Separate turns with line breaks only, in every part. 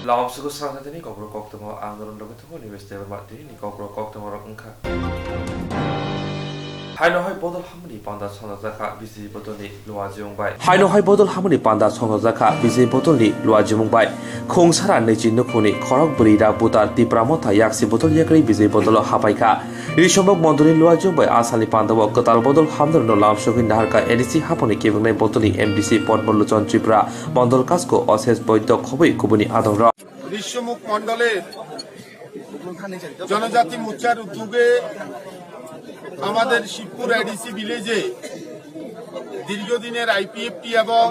Laos ko Swrangchati ni Kokborok Koktwma anggaran dogo tuh University of Mati ni Kokborok Koktwma rok engka. Hainohai bodol hamni panda sona zaka bisi botolni luajung bai. Hainohai bodol hamni panda sona zaka bisi botolni luajung bai. Khongsara neji nukhuni khorok burira butar tipramotha yaksi botol yakri bisi botol hapaika. Rishambok mondoni luajung bai asali pandawa kotal bodol hamdor no lamshokin naharka edisi haponi kebengnai botolni MDC Potbollochon Tripura bondol kasko oses boiddo khoboi kubuni adongra.
বিশ্বমুখ মণ্ডলের জনজাতি মোর্চার উদ্যোগে আমাদের Shibpur ADC ভিলেজে দীর্ঘদিনের IPFT এবং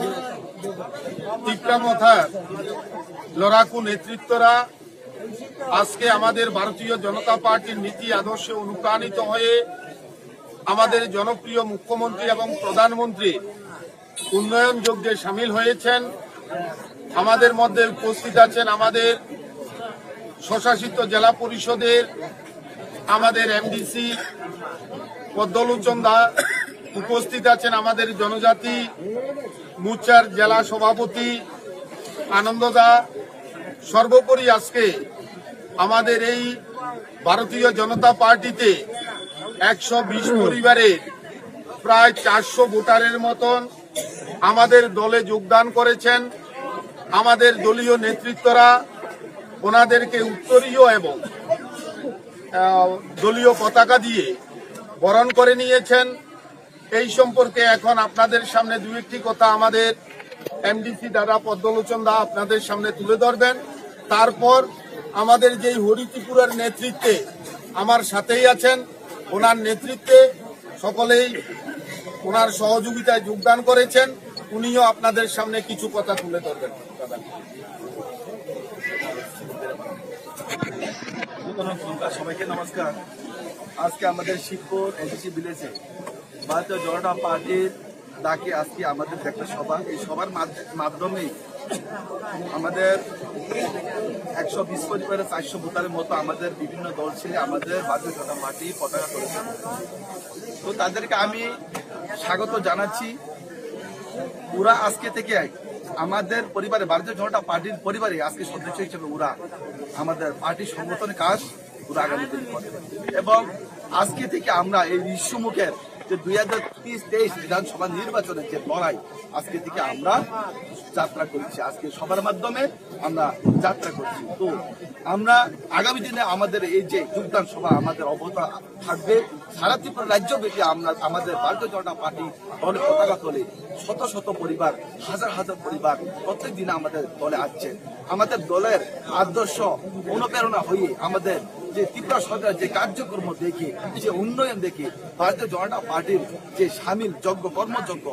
তিপ্রামথার লড়াকু নেতৃত্বরা আজকে আমাদের ভারতীয় জনতা পার্টির নীতি আদর্শে অনুপ্রাণিত হয়ে আমাদের জনপ্রিয় মুখ্যমন্ত্রী এবং প্রধানমন্ত্রী উন্নয়ন যজ্ঞে সামিল হয়েছেন। আমাদের মধ্যে উপস্থিত আছেন আমাদের স্বশাসিত জেলা পরিষদের আমাদের এমডিসি পদ্মলোচন দা, উপস্থিত আছেন আমাদের জনজাতি মোর্চার জেলা সভাপতি আনন্দ দা। সর্বোপরি আজকে আমাদের এই ভারতীয় জনতা পার্টিতে 120 পরিবারের প্রায় 400 ভোটারের মতন আমাদের দলে যোগদান করেছেন। আমাদের দলীয় নেতৃত্বরা ওনাদেরকে উত্তরীয় এবং দলীয় পতাকা দিয়ে বরণ করে নিয়েছেন। এই সম্পর্কে এখন আপনাদের সামনে দু একটি কথা আমাদের এমডিসি দাদা পদ্মলোচন দা আপনাদের সামনে তুলে ধরবেন। তারপর আমাদের যেই হরি ত্রিপুরার নেতৃত্বে আমার সাথেই আছেন, ওনার নেতৃত্বে সকলেই ওনার সহযোগিতায় যোগদান করেছেন, উনিও আপনাদের সামনে কিছু কথা তুলে ধরবেন।
সবাইকে নমস্কার। আজকে আমাদের শিবপুর এডিসি ভিলেজে ভারতীয় জনতা পার্টির ডাকে আজকে আমাদের একটা সভা, এই সভার মাধ্যমে আমাদের 120 পরিবারের 400 ভোটারের মতো আমাদের বিভিন্ন দল ছেড়ে আমাদের ভারতীয় জনতা পার্টি পতাকা করেছে। তো তাদেরকে আমি স্বাগত জানাচ্ছি। ওরা আজকে থেকে আমাদের পরিবারে ভারতীয় জনতা পার্টির পরিবারে আজকে সদস্য হিসেবে ওরা আমাদের পার্টির সংগঠনের কাজ ওরা আগামী দিন করে এবং আজকে থেকে আমরা এই বিশ্বমুখের যে 2023 বিধানসভা নির্বাচনের যে লড়াই আজকে থেকে আমরা যাত্রা করছি। আজকে সবার মাধ্যমে আমরা যাত্রা করছি। তো আমরা আগামী দিনে আমাদের এই যে যোগদান সভা আমাদের অব্যাহত থাকবে। সারা ত্রিপুরা রাজ্যব্যাপী আমরা আমাদের ভারতীয় জনতা পার্টি দলে পতাকা তোলে শত শত পরিবার, হাজার হাজার পরিবার প্রত্যেক দিনে আমাদের দলে আসছে। আমাদের দলের আদর্শ অনুপ্রেরণা হয়ে আমাদের যে ত্রিপুরা সরকার যে কার্যক্রম দেখে, যে উন্নয়ন দেখে ভারতীয় জনতা পার্টির যে সামিল যজ্ঞ কর্মযজ্ঞ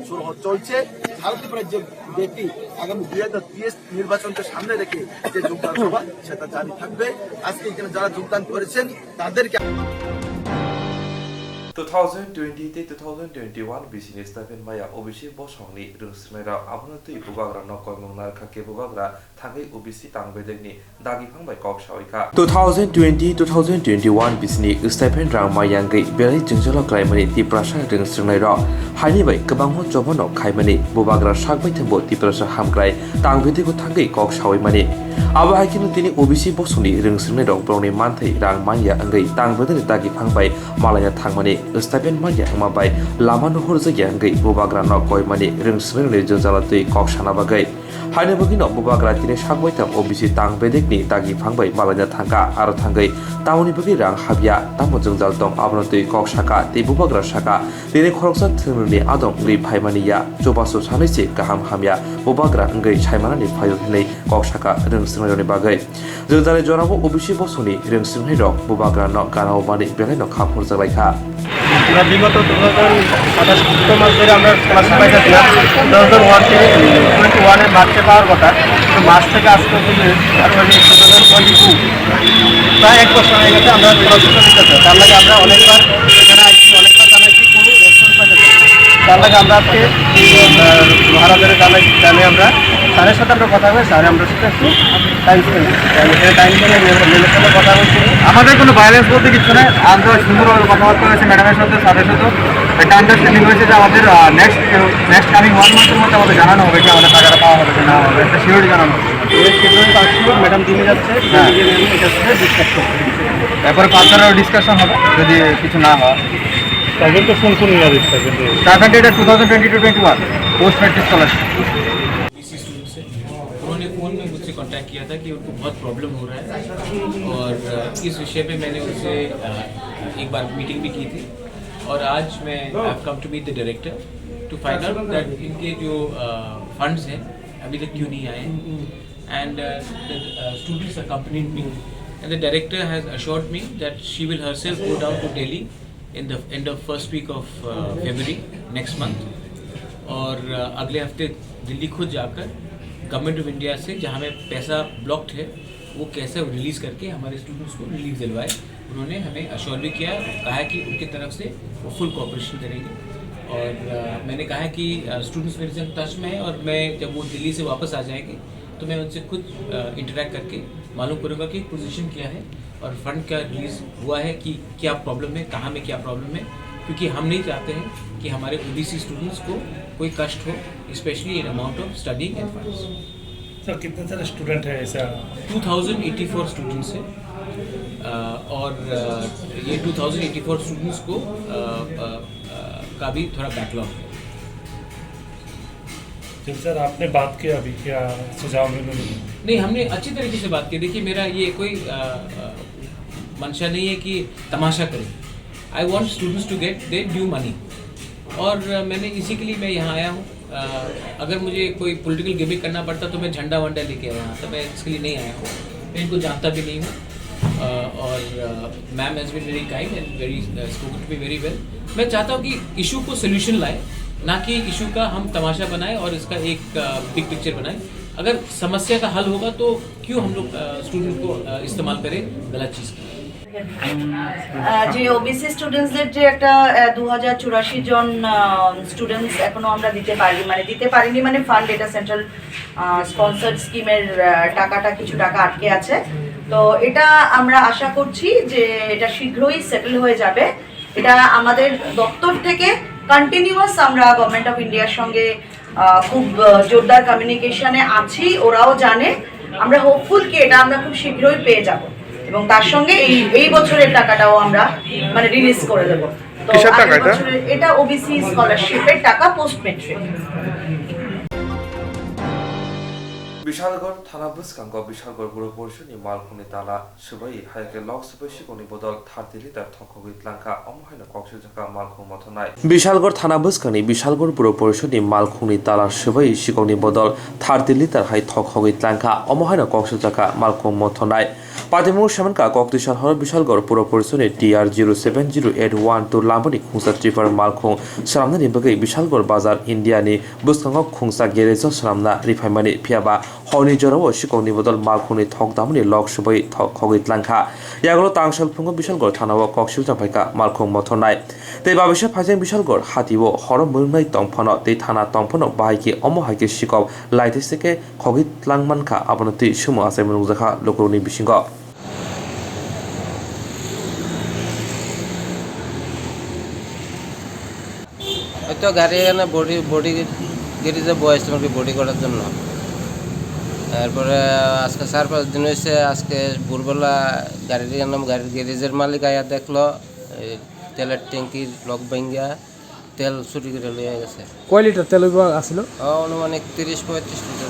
শুরু চলছে। সারা ত্রিপুরার যে ব্যক্তি আগামী 2023 নির্বাচনকে সামনে রেখে যে যোগদান সভা সেটা জারি থাকবে। আজকে এখানে যারা যোগদান করেছেন তাদেরকে
2020-2021 bisini stephen maya OBC bosongni rungsmera abnotui bubagra nokoimungnar khake bubagra thangai OBC tangbedekni dagi phangbai kok saoika 2020-2021 bisini stephen rang mayangai beli jingjalo klaimani tiprasa rungsmrai ro haini bai kabangho jobono khaimani bubagra sakbai thembo tiprasa hamkrai tangbedeko thangai kok saoimani abo haikinu tini OBC bosongni rungsmrai ro broni manthai rang maya angai tangbedeni dagi phangbai malaya thangmani stephen maya angmabai lama nuhur jaya angai bubagra no koimani rungsmrai jingjalo kok sana bagai haine bogino bubagra tini sakbai tham OBC tangbedekni dagi phangbai malaya thangka aro thangai tauni bagi rang habya tamo jingjal tong abnotui kok saka te bubagra saka tini khoroksa thumni adong ngai phaimaniya chobaso sanaisi kaham hamya bubagra ngai saimanani phayo hinai kok saka rungsmrai ni bagai jingjale jorabo OBC bosoni rungsmrai rok bubagra no ganao bani belai no khapur jalaikha
আমরা বিগত 2027 মাস ধরে আমরা class সবাই থাকলাম 2021 মার্চে পাওয়ার কথা, তো March থেকে আজ পর্যন্ত 2022 প্রায় 1 বছর হয়ে গেছে আমরা পড়াশোনা করতেছি। তার লাগে আমরা অনেকবার এখানে আসছি, অনেকবার জানাইছি, কোনো রেসপন্স পাইতেছি। তার লাগে আমরা আজকে মহারাজের জানাই আমরা স্যারের সাথে আমরা কথা হবে, স্যার আমরা সাথে একটু টাইম স্পেন্ড কথা বলছি। আমাদের কোনো ভায়োলেন্স বলতে কিছু নেই, আমরা সুন্দরভাবে কথাবার্তা হয়েছে ম্যাডামের সাথে, স্যারের সাথে একটা আন্ডারস্ট্যান্ডিং হয়েছে যে আমাদের নেক্সট কামিং 1 মান্থের মধ্যে আমাদের জানানো হবে যে আমাদের টাকাটা পাওয়া হবে কি না হবে, একটা সিওরিটি জানানো হবে। ম্যাডাম দিনে যাচ্ছে, এটার সাথে ডিসকাস করতে, তারপরে ফার্দার ডিসকাশন হবে যদি কিছু না হয়।
टारगेट तो कौन याद इसका
টার্গেট এটা 2020-21 पोस्ट मैट्रिक स्कॉलरशिप।
इसी स्टूडेंट से उन्होंने फ़ोन में मुझसे कांटेक्ट किया था कि उनको बहुत प्रॉब्लम हो रहा है और इस विषय पे मैंने उनसे एक बार मीटिंग भी की थी और आज मैं I come to meet the director to find out that इनके जो फंड्स हैं अभी तक क्यों नहीं आए and the students accompanied me and the director has assured me that she will herself go down to Delhi in the end of first week of February next month और अगले हफ्ते दिल्ली खुद जाकर गवर्नमेंट ऑफ इंडिया से जहाँ में पैसा blocked है वो कैसे रिलीज़ करके हमारे स्टूडेंट्स को रिलीफ दिलवाए। उन्होंने हमें अश्योर भी किया, कहा है कि उनकी तरफ से वो फुल कोऑपरेशन करेंगे और मैंने कहा है कि स्टूडेंट्स मेरे से टच में है और मैं जब वो दिल्ली से वापस आ जाएंगे तो मैं उनसे खुद इंटरेक्ट करके मालूम करूँगा कि पोजीशन क्या है और फंड क्या रिलीज़ हुआ है, कि क्या प्रॉब्लम है, कहाँ में क्या प्रॉब्लम है, क्योंकि हम नहीं चाहते हैं कि हमारे ओबीसी स्टूडेंट्स को कोई कष्ट हो, specially in amount of studying end funds.
Sir कितने सारे स्टूडेंट है ऐसा?
2084 स्टूडेंट्स हैं और ये 2084 स्टूडेंट्स को का भी थोड़ा बैकलॉग है।
जब सर आपने बात किया अभी क्या सुझाव मिले?
नहीं, हमने अच्छी तरीके से बात की। देखिए मेरा ये कोई मंशा नहीं है कि तमाशा करें। I want students to get their due money और मैंने इसी के लिए मैं यहाँ आया हूँ। अगर मुझे कोई पॉलिटिकल गिमिक करना पड़ता तो मैं झंडा वंडा लेके आया यहाँ, तो मैं इसके लिए नहीं आया हूँ। मैं इनको जानता भी नहीं हूँ और ma'am has been very kind and very spoken to me very well. मैं चाहता हूँ कि इशू को सोल्यूशन लाए, ना कि इशू का हम तमाशा बनाएं और इसका एक बिग पिक्चर बनाएं। अगर समस्या का हल होगा तो क्यों हम लोग स्टूडेंट को इस्तेमाल करें गलत चीज़ का।
যে ওবিসি স্টুডেন্টসদের যে একটা 2084 জন স্টুডেন্টস এখনো আমরা দিতে পারিনি মানে ফান্ড এটা সেন্ট্রাল স্পন্সর্ড স্কিমের টাকাটা কিছু টাকা আটকে আছে। তো এটা আমরা আশা করছি যে এটা শীঘ্রই সেটেল হয়ে যাবে। এটা আমাদের দপ্তর থেকে কন্টিনিউয়াস আমরা গভর্নমেন্ট অফ ইন্ডিয়ার সঙ্গে খুব জোরদার কমিউনিকেশনে আছি, ওরাও জানে। আমরা হোপফুল কি এটা আমরা খুব শীঘ্রই পেয়ে যাব এবং তার সঙ্গে এই বছরের টাকাটাও আমরা মানে রিলিজ করে দেব। তো এটা ওবিসি স্কলারশিপের টাকা পোস্ট মেট্রিক।
বিশালগড় থানা বুসকাঙ্গ বিশালগড় পুর পরিষদनि मालखुंनि ताला सुबाई हायके लक सुबाई सिगनि बदल 30 लिटार थखगै लांखा अमहायना कक्सु जाका मालखुं मथनाय। बिशालगड़ थाना बुसकांनि बिशालगड़ पुर परिषदनि मालखुंनि ताला सुबाई सिगनि बदल 30 लिटार हाय थखगै लांखा अमहायना कक्सु जाका मालखुं मथनाय। पातिमु सामनका कक्तिसार हर बिशालगड़ पुर परिषदनि TR 070812 लांबनि खुंसा ट्रिपार मालखुं सामनानि बगै बिशालगड़ बाजार इन्डियानि बुसकांग खुंसा गेरेज सामना रिफाइमानि फियाबा हरनि जराव सिगनि बदल मालखुंनि थक दामनि लक सुबाई थखगै लांखा यागलो तांसल फुंगो बिशालगड़ थानाव कक्सु जाफायका मालखुं मथनाय। तै बाबिसे फाइजें बिशालगड़ हातिव हर मोंनाय तंफनो तै थाना तंफनो बाहायके अमहायके सिकब लाइतेसेके खगै लांमानखा आबनति सुमु आसे मुनुजाखा लोकरनि बिसिंग।
তো গাড়ি এখানে বডি গ্যারেজে বসেছিলাম বডি করার জন্য। তারপরে আজকে 4-5 দিন হয়েছে, আজকে ভোরবেলা গাড়ির গ্যারেজের মালিক আয়া দেখলো তেলের ট্যাঙ্কির লক ভাঙ্গা তেল চুরি করে লিয়ে গেছে।
কয় লিটার তেল আসছিল?
অনুমানিক 30-35 লিটার।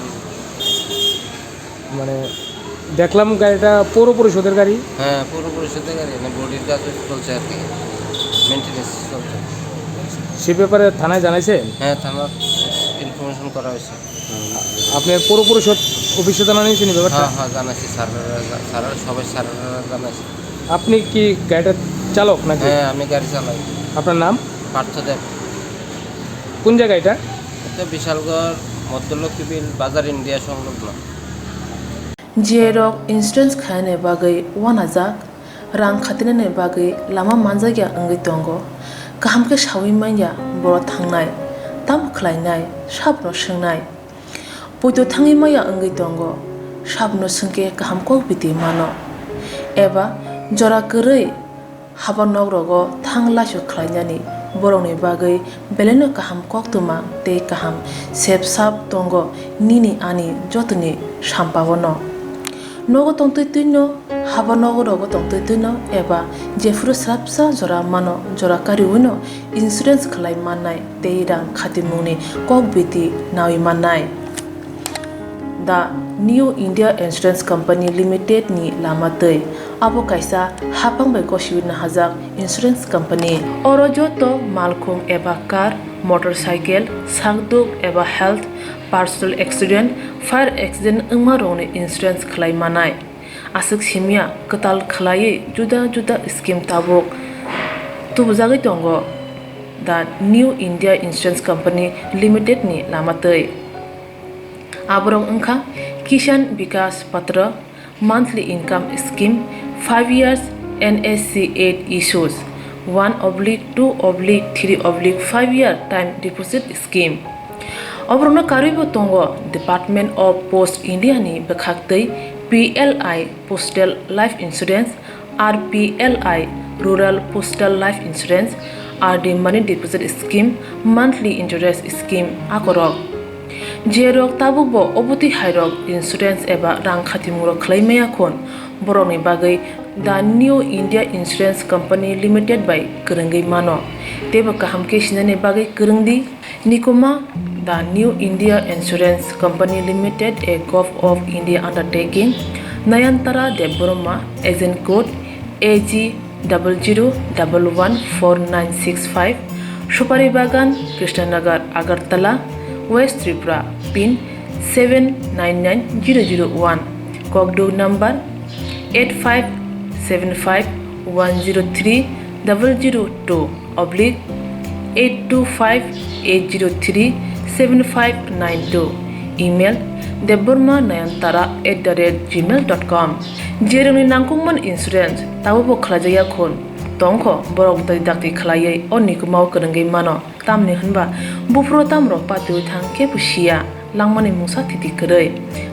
মানে দেখলাম গাড়িটা পৌর পরিষদের গাড়ি।
হ্যাঁ, পৌর পরিষদের গাড়ি, বডির কাজ চলছে আর কি, মেনটেন্যান্স চলছে।
সে ব্যাপারে থানায় জানাইছেন?
হ্যাঁ, থানার ইনফরমেশন করা হয়েছে।
আপনি পৌর পরিষদ অফিসে জানাইছেন ব্যাপারটা?
হ্যাঁ জানাইছি, স্যাররা সবাই স্যাররা জানাইছে।
আপনি কি গাড়িটার চালক নাকি?
হ্যাঁ, আমি গাড়ি চালাই।
আপনার নাম?
পার্থদেব।
কোন জায়গা এটা?
এটা বিশালগড় মধ্যলক্ষ্মী বিল বাজার ইন্ডিয়া সংলগ্ন।
जेरक इन्सुरेंस खाने बागै वानाजाक रां खातिने बागै लामा मानजागिया अंगै दंगो गाहाम के सावै माइया बर थांनाय ताम खलायनाय साबनो सोंनाय बयदो थाङै माइया अंगै दंगो sabno sungke kaham kok biti mano eba jora koroi habanok rogo thangla su khlainani borokni bagui beleno kaham koktwma tei kaham sep sap tongo nini ani jotoni sampabono nogo tongtui tuino habanok rogo tongtui tuino eba jefuru srapsa jora mano jora kariuno insurance khlai mannai tei rang khatimungni kok biti nawi mannai The New India Insurance Company Limited ni lamatei abo kaisa hapang bai kosiwina hajak insurance company oro joto malkhung eba car motorcycle sakduk eba health personal accident fire accident ungma roni insurance khlai manai asuk simia katal khlai juda juda scheme tabuk tubujagoi tongo The New India Insurance Company Limited ni lamatei aborong ungkha Kisan Vikas Patra monthly income scheme 5 years NSC 8 issues 1/2/3/5 year time deposit scheme obrona karibo tongo Department of Post India ni bekhaktei PLI Postal Life Insurance RPLI Rural Postal Life Insurance RD Money Deposit Scheme monthly interest scheme akorok jerok tabukbo obuti hairok insurance eba rang khatimurok khlaimaya khon borokni bagui The New India Insurance Company Limited by Kurungai mano tebo kaham ke sinani bagui kurungdi nikoma The New India Insurance Company Limited a Gov of India undertaking Nayantara Deborma agent code AG 00114965 Supari Bagan Krishnanagar Agartala West Tripura pin 799001 Kokdo number 85751002/8258037592 email debormanayantara@gmail.com jeroni nangkungman insurance tabubo khlajaya khon tongkho borok dai dakti khlaiye onikumau kurungai mano tamni hanba bufro tamro patu thang ke pusia langmani musa titi koroi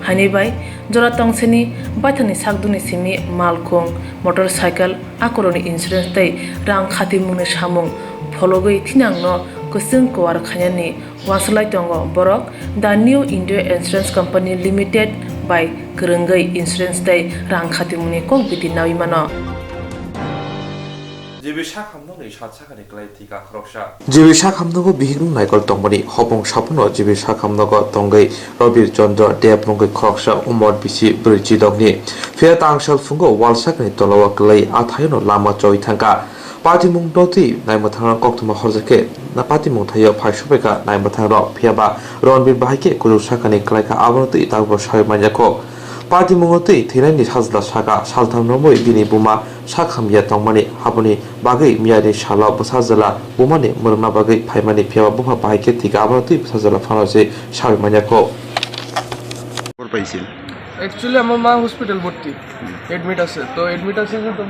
hani bai jora tongseni baithani sakduni simi malkhung motorcycle akoroni insurance tei rang khatimungni samung phologoi thinangno kusung kwar khanyani waslai tongo borok The New India Insurance Company Limited by Kurungai insurance tei rang khatimungni kok biti nawi mano
Jibisha Kamnoni Shatsakani Klaitika Kroksa. Jibisha Kamnogo Bihing Michael Tongmani, Hopong Shapuno, Jibisha Kamnogo Tongai, Robir Jondo, Deapongi Kroksa, Umar Bisi, Bridgi Dogni. Fair Tangshal Fungo, Walsakani Tolowa Clay, Atayano Lama Joy Tanka. Party Mung Doti, Naimatana Koktwma Horzake, Napati Muntayo Pashubeka, Naimatana, Piaba, Ronbin Bahike, Kurusakani Klaika Avoti, Tabo Shai Manjako. Party Mungoti, Tirani Hazla Shaka, Saltam Nomo, Bini Buma, Shakam Yatongmani, Habuni, Bagi, Miari Shala, Busazala, Bumani, Murna Bagi, Paimani, Pia Buha, Bahike, Tigavati, Busazala Fanose, Shai Manjako.
Actually আমার মা hospital ভর্তি admit আছে তো তো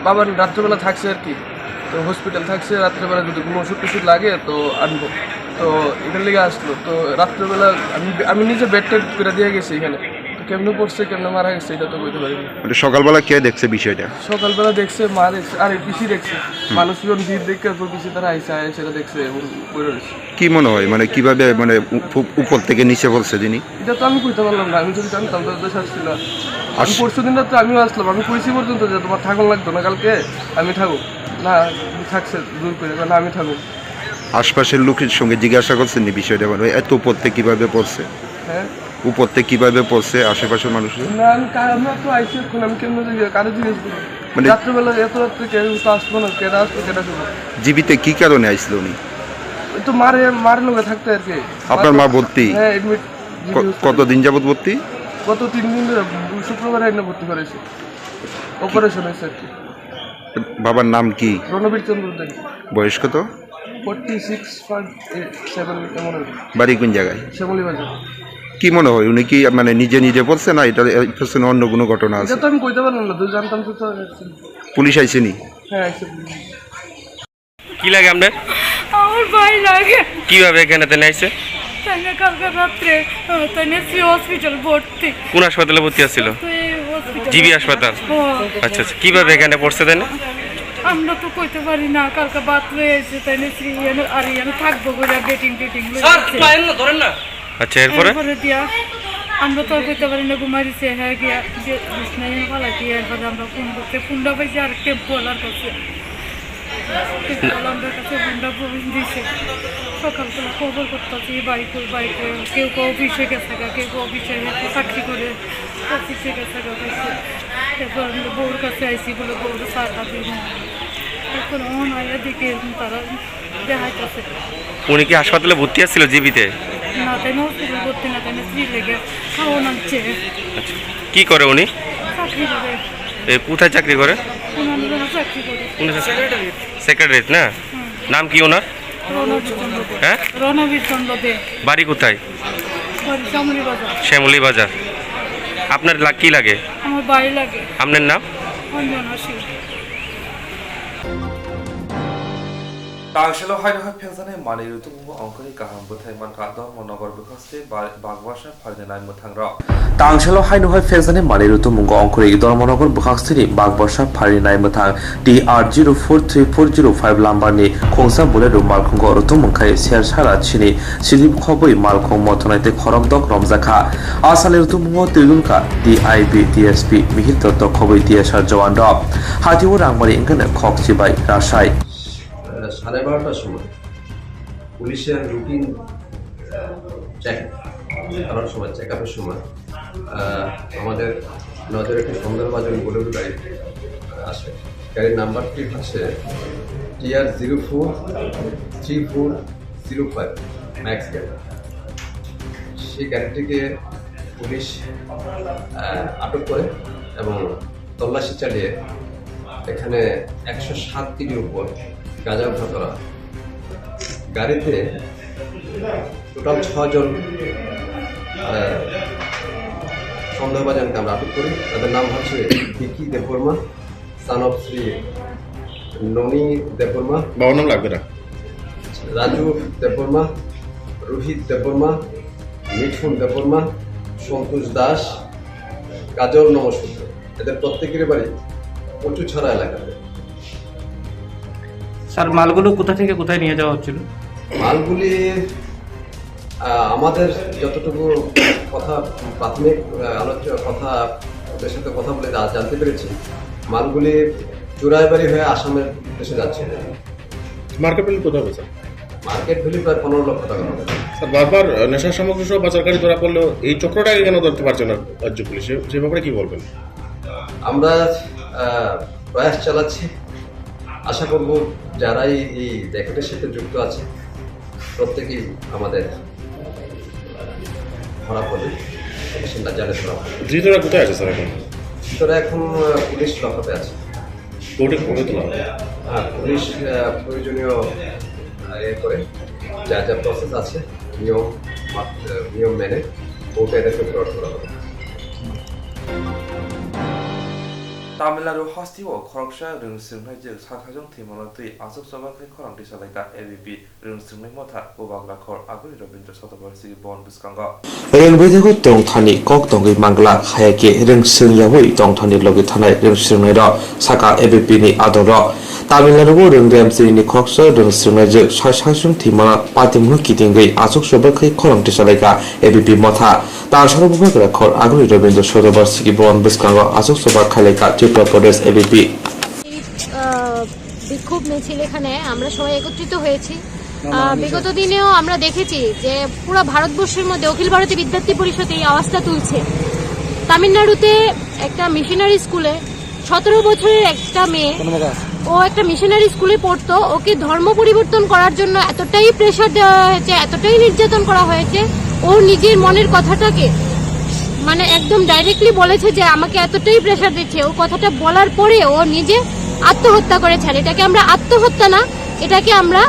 বাবার রাত্রেবেলা থাকছে আর কি তো হসপিটাল থাকছে রাত্রেবেলা যদি কোনো ওষুধ টষুধ লাগে তো আনবো তো এটার লেগে আসলো তো রাত্রেবেলা আমি নিজে বেড টেড করে দিয়ে গেছি এখানে কেমনে পড়ছে কেমনে মারা গেছে এটা তো বলতে পারি না
সকালবেলা কে দেখছে বিষয়টা
সকালবেলা দেখছে মা দেখছে আর পিসি দেখছে মানুষজন ভিড় দেখে পিসি তারা আইসা সেটা দেখছে এবং
কি মনে হয় মানে কিভাবে মানে উপর থেকে নিচে বলছে যিনি
এটা তো আমি কইতে পারলাম না আমি যদি জানতাম তো দেশ আসছিল আমি পরশু দিন রাত্রে আমিও আসলাম আমি কইছি পর্যন্ত যে তোমার থাকুন লাগতো না কালকে আমি থাকুক না থাকছে দূর করে না আমি থাকুক
আশপাশের লোকের সঙ্গে জিজ্ঞাসা করছেন নি বিষয়টা মানে এত উপর থেকে কিভাবে পড়ছে
হ্যাঁ
উপর থেকে কিভাবে পড়ছে আশেপাশের মানুষ
না আমি তো আইসি এখন আমি কেমন কারো জিজ্ঞেস করি মানে রাত্রেবেলা এত রাত্রে কেউ তো আসবো না কেটা আসবো কেটা শুনো
জীবিতে কি কারণে আইছিল উনি
তো মারে লোকে থাকতে আর কি
আপনার মা ভর্তি
হ্যাঁ এডমিট
কতদিন যাবত ভর্তি
গত 3 দিন ধরে শুক্রবার এনে ভর্তি করেছে অপারেশন হয়েছে আর কি
বাবার নাম কি
রণবীর চন্দ্র দেব
বয়স কত
46.7 এমন
বাড়ি কোন জায়গায়
শ্যামলী বাজার
কি মনে হয় উনি কি মানে নিজে নিজে পড়ছে না এটা পেছনে অন্য কোনো ঘটনা আছে
এটা তো আমি কইতে পারলাম না তুই জানতাম তো
পুলিশ আইছেনি
হ্যাঁ আইছে
কি লাগে আপনার
আমার ভাই লাগে
কিভাবে এখানে আইছে তাই না কালকে রাত্রে তাই না হসপিটাল ভর্তি।
কোন হাসপাতালে ভর্তি আছিল?
হসপিটাল
জিবি হাসপাতাল। আচ্ছা আচ্ছা, কিভাবে এখানে পড়ছে তাই না?
আমরা তো কইতে পারি না, কালকে বাত লয়ে এসে তাই না আর ইয়ানো থাকবো করে বেটিং
ধরেন না। আচ্ছা, এরপরে
দিয়া আমরা তো আর কইতে পারি না, ঘুমাই দিছে হ্যাঁ গিয়া বিছনায় পালাইছি। এরপরে আমরা ফোন করতে ফোনটা পাইছি আর টেম্পো ওলার কাছে, আমাদের কাছে ফোনটা দিছে। সকালবেলা খবর করতেছি বাইকে কেউ কেউ অফিসে গেছে, কেউ কেউ অফিসে চাকরি করে অফিসে গেছে পাইছে। এরপর আমরা বউর কাছে আইসি বলে বউর চাটা দিন। এখন মনে হয় এদিকে তারা দেখাইতেছে।
উনি কি হাসপাতালে ভর্তি আসছিল জিবিতে?
না তাই না হসপিটাল ভর্তি না, তাই না স্ত্রী লেগে খাওয়ান আনছে।
আচ্ছা, কি করে উনি?
চাকরি করে।
কোথায় চাকরি করে?
চাকরি করে
সেক্রেটারিয়েট না? নাম কি ওনার? হ্যাঁ,
রণবীর চন্দ্র দে।
বাড়ি কোথায়?
শ্যামলী বাজার।
শ্যামলী বাজার। আপনার কি লাগে?
আমার বাড়ি লাগে।
আপনার নাম?
অঞ্জনা শীল।
Tangshelo hai ha phezane mani rutu mu angkari kaham buthai man ka do monogar bukhaste bagwasha phardenai muthangra. Tangshelo hai no hai phezane mani rutu mu angkari dor monogar bukhaste ni bagwasha phardenai muthang TR043405 lambar ni khongsa bole ru malkhongo rutu mungkhai share sara chini sidip khoboi malkhong mothnaite khoromdok romjakha asale rutu mu tilunka DIB DSP mihit to khoboi DSR jawan do hatiwo rangmari ingane khokchi bai rashai
12:30টার সময় পুলিশের routine check করার সময়, check আপের সময় আমাদের নজরে একটি সন্দেহভাজন বোলেরো গাড়ি আসে। গাড়ির নাম্বারটি হচ্ছে TR043405 ম্যাক্স গাড়ি। সেই গাড়িটিকে পুলিশ আটক করে এবং তল্লাশি চালিয়ে এখানে 107 কেজির উপর গাঁজা উদ্ধার করা। গাড়িতে টোটাল 6 জন সন্দেহভাজনকে আমরা আটক করি। তাদের নাম হচ্ছে ভিকি দেববর্মা, সান অফ শ্রী ননি দেববর্মা,
বাবার নাম লাগবে না,
রাজু দেববর্মা, রোহিত দেববর্মা, মিঠুন দেববর্মা, সন্তোষ দাস, কাজল নমস্কার। এদের প্রত্যেকের বাড়ি কচুছড়া এলাকাতে।
স্যার, মালগুলো কোথা থেকে কোথায় নিয়ে যাওয়া হচ্ছিল?
মালগুলি আমাদের যতটুকু কথা প্রাথমিক কথা ওদের সাথে কথা বলে জানতে পেরেছি, মালগুলি চুরাইবাড়ি হয়ে আসামের দেশে যাচ্ছে।
মার্কেট ভ্যালু কোথায় হবে স্যার?
মার্কেট ভ্যালু প্রায় 15 লক্ষ টাকা হবে।
স্যার, বারবার নেশা সামগ্রী সহ পাচারকারী ধরা পড়লেও এই চক্রটাকে কেন ধরতে পারছে না রাজ্য পুলিশে, সে ব্যাপারে কি বলবেন?
আমরা প্রয়াস চালাচ্ছি। আশা করব যারাই এই র্যাকেটের সাথে যুক্ত আছে প্রত্যেকেই আমাদের ধরা পড়বে, সেটা জানে ধরা পড়বে।
ধৃতরা কোথায় আছে স্যার এখন?
ধৃতরা এখন পুলিশ লকআপে আছে।
কোর্টে কবে তোলা হবে?
হ্যাঁ, পুলিশ প্রয়োজনীয় করে যা যা প্রসেস আছে নিয়ম মেনে কোর্টে এদেরকে ফরওয়ার্ড করা হবে।
Tamilnaru Hostiwo Khoroksa Rungsumnai je Sakhajong Thimonatui Asok Sobakai Khorangti Salaika ABP Rungsumnai Motha Bobagla Khor Aguri Robindra Sotobarsi Bon Biskanga Rengbedeku Tongthani Koktongi Mangla Khayake Rungsumyawoi Tongthani Logi Thanai Rungsumnai ro Saka ABP ni Adoro Tamilnaru Rengremsi ni Khoroksa Rungsumnai je Sakhajong Thimona Patimnu Kitingai Asok Sobakai Khorangti Salaika ABP Motha Tangsaro Bobagla Khor Aguri Robindra Sotobarsi Bon Biskanga Asok Sobak Khalaika
বিক্ষোভ মিছিল এখানে আমরা সবাই একত্রিত হয়েছি। বিগত দিনেও আমরা দেখেছি যে পুরো ভারতবর্ষের মধ্যে অখিল ভারতীয় বিদ্যার্থী পরিষদ এই আওয়াজটা তুলছে। তামিলনাড়ুতে একটা মিশনারি স্কুলে 17 বছরের একটা মেয়ে, ও একটা মিশনারি স্কুলে পড়তো, ওকে ধর্ম পরিবর্তন করার জন্য এতটাই প্রেশার দেওয়া হয়েছে, এতটাই নির্যাতন করা হয়েছে, ও নিজের মনের কথাটাকে মানে একদম ডাইরেক্টলি বলেছে যে আমাকে এতটাই প্রেশার দিচ্ছে। ও কথাটা বলার পরে ও নিজে আত্মহত্যা করেছে। আর এটাকে আমরা আত্মহত্যা না, এটাকে আমরা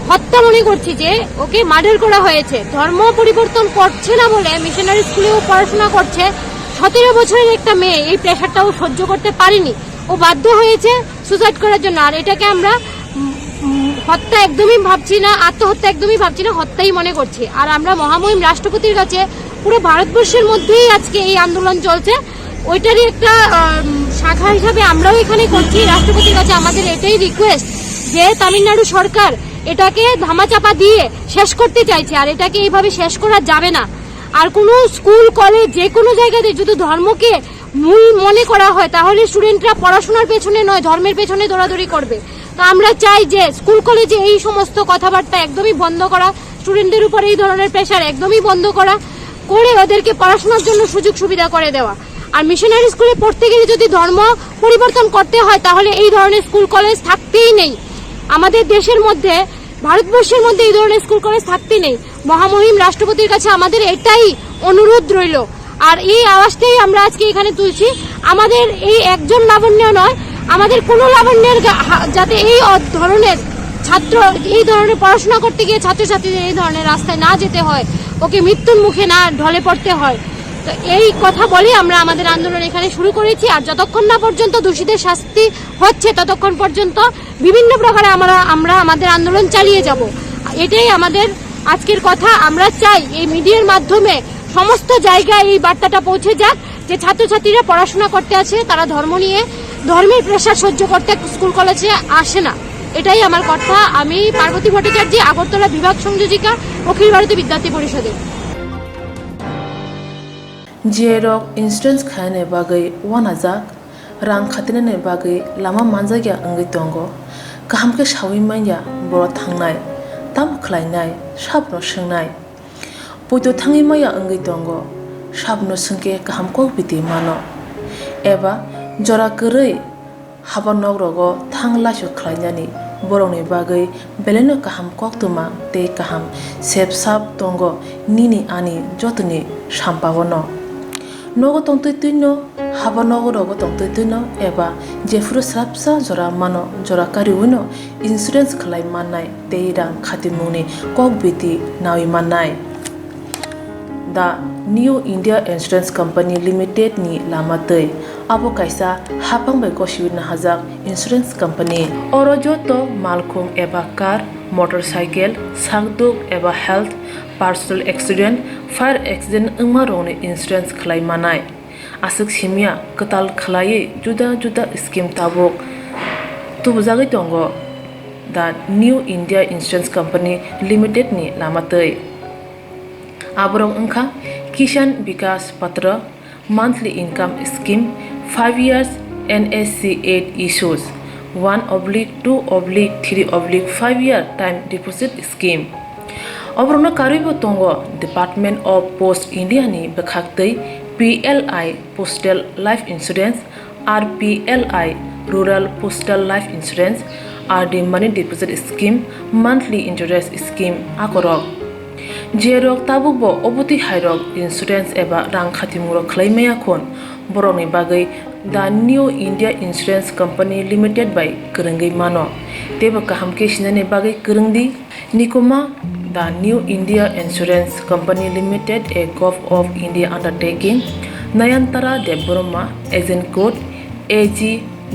হত্যা মনে করছি যে ওকে মার্ডার করা হয়েছে। ধর্ম পরিবর্তন করছে না বলে মিশনারি স্কুলেও পড়াশোনা করছে। 17 বছরের একটা মেয়ে, এই প্রেশারটা ও সহ্য করতে পারেনি, ও বাধ্য হয়েছে সুসাইড করার জন্য। আর এটাকে আমরা হত্যা একদমই ভাবছি না, আত্মহত্যা একদমই ভাবছি না, হত্যাই মনে করছি। আর আমরা মহামহিম রাষ্ট্রপতির কাছে পুরো ভারতবর্ষের মধ্যেই আজকে এই আন্দোলন চলছে, ওইটারই একটা শাখা হিসাবে আমরাও এখানে করছি। রাষ্ট্রপতির কাছে আমাদের এটাই রিকোয়েস্ট যে তামিলনাড়ু সরকার এটাকে ধামাচাপা দিয়ে শেষ করতে চাইছে, আর এটাকে এইভাবে শেষ করা যাবে না। আর কোনো স্কুল কলেজ যে কোনো জায়গাতে যদি ধর্মকে মূল মনে করা হয় তাহলে স্টুডেন্টরা পড়াশোনার পেছনে নয় ধর্মের পেছনে দৌড়াদৌড়ি করবে। তো আমরা চাই যে স্কুল কলেজে এই সমস্ত কথাবার্তা একদমই বন্ধ করা, স্টুডেন্টদের উপর এই ধরনের প্রেশার একদমই বন্ধ করা, করে ওদেরকে পড়াশোনার জন্য সুযোগ সুবিধা করে দেওয়া। আর মিশনারি স্কুলে পড়তে গেলে যদি ধর্ম পরিবর্তন করতে হয় তাহলে এই ধরনের স্কুল কলেজ থাকতেই নেই। আমাদের দেশের মধ্যে, ভারতবর্ষের মধ্যে এই ধরনের স্কুল কলেজ থাকতেই নেই। মহামহিম রাষ্ট্রপতির কাছে আমাদের এটাই অনুরোধ রইল। আর এই আওয়াজটাই আমরা আজকে এখানে তুলছি। আমাদের এই একজন লাবণ্য নয়, আমাদের কোনো লাবণ্যের যাতে এই ধরনের ছাত্র এই ধরনের পড়াশোনা করতে গিয়ে ছাত্রছাত্রীদের এই ধরনের রাস্তায় না যেতে হয়, ওকে মৃত্যুর মুখে না ঢলে পড়তে হয়। তো এই কথা বলে আমরা আমাদের আন্দোলন এখানে শুরু করেছি। আর যতক্ষণ না পর্যন্ত দোষীদের শাস্তি হচ্ছে ততক্ষণ পর্যন্ত বিভিন্ন প্রকারে আমরা আমাদের আন্দোলন চালিয়ে যাব। এটাই আমাদের আজকের কথা। আমরা চাই এই মিডিয়ার মাধ্যমে সমস্ত জায়গায় এই বার্তাটা পৌঁছে যাক যে ছাত্রছাত্রীরা পড়াশোনা করতে আছে, তারা ধর্ম নিয়ে ধর্মের প্রেশার সহ্য করতে স্কুল কলেজে আসে না। এটাই আমার কথা। আমি পার্বতী ভট্টাচার্য, আগরতলা বিভাগ সংযোজিকা, অখিল ভারতীয় বিদ্যার্থী পরিষদের।
Jierok insurance khane bagai wanajak rang khatinane bagai lama manjagya angai tongo kaham ke shawi manya boro thangnai tam khlainai sabno swngnai poito thangi maya angai tongo sabno sungke kaham ko biti mano eba jora korei haba nogrogo thangla shu khlainani boroni bagai beleno kaham koktwma tei kaham sepsap tongo nini ani jotoni sampawono nogo tongtoi tuino haba nogo rogo tongtoi tuino eba jefuru srapsa jora mano jora kariuno insurance khlai mannai tei rang khatimuni kokbiti nawi mannai the New India Insurance Company Limited ni lamatei abo kaisa hapang bai kosibina hajak insurance company oro joto malkhung eba car motorcycle sakduk eba health personal accident fire accident ungma rone insurance khlai manai asuk simia katal khlai juda juda scheme tabok tubujagai tongo the New India Insurance Company Limited ni lamatei aborong ungkha Kisan Vikas Patra monthly income scheme 5 years NSC 8 issues 1/2/3/5 year time deposit scheme Obrona karibo tongo Department of Post India ni bekhaktei PLI Postal Life Insurance RPLI Rural Postal Life Insurance RD Money Deposit Scheme Monthly Interest Scheme akorok Jierok tabukbo obuti hairok insurance eba rang khatimuro khlaimaya khon boroni bagai the New India Insurance Company Limited by Kurungai mano teba kaham ke sinane bagai kurungdi nikoma the New India Insurance Company Limited a Gov of India undertaking Nayantara Deborma agent code AG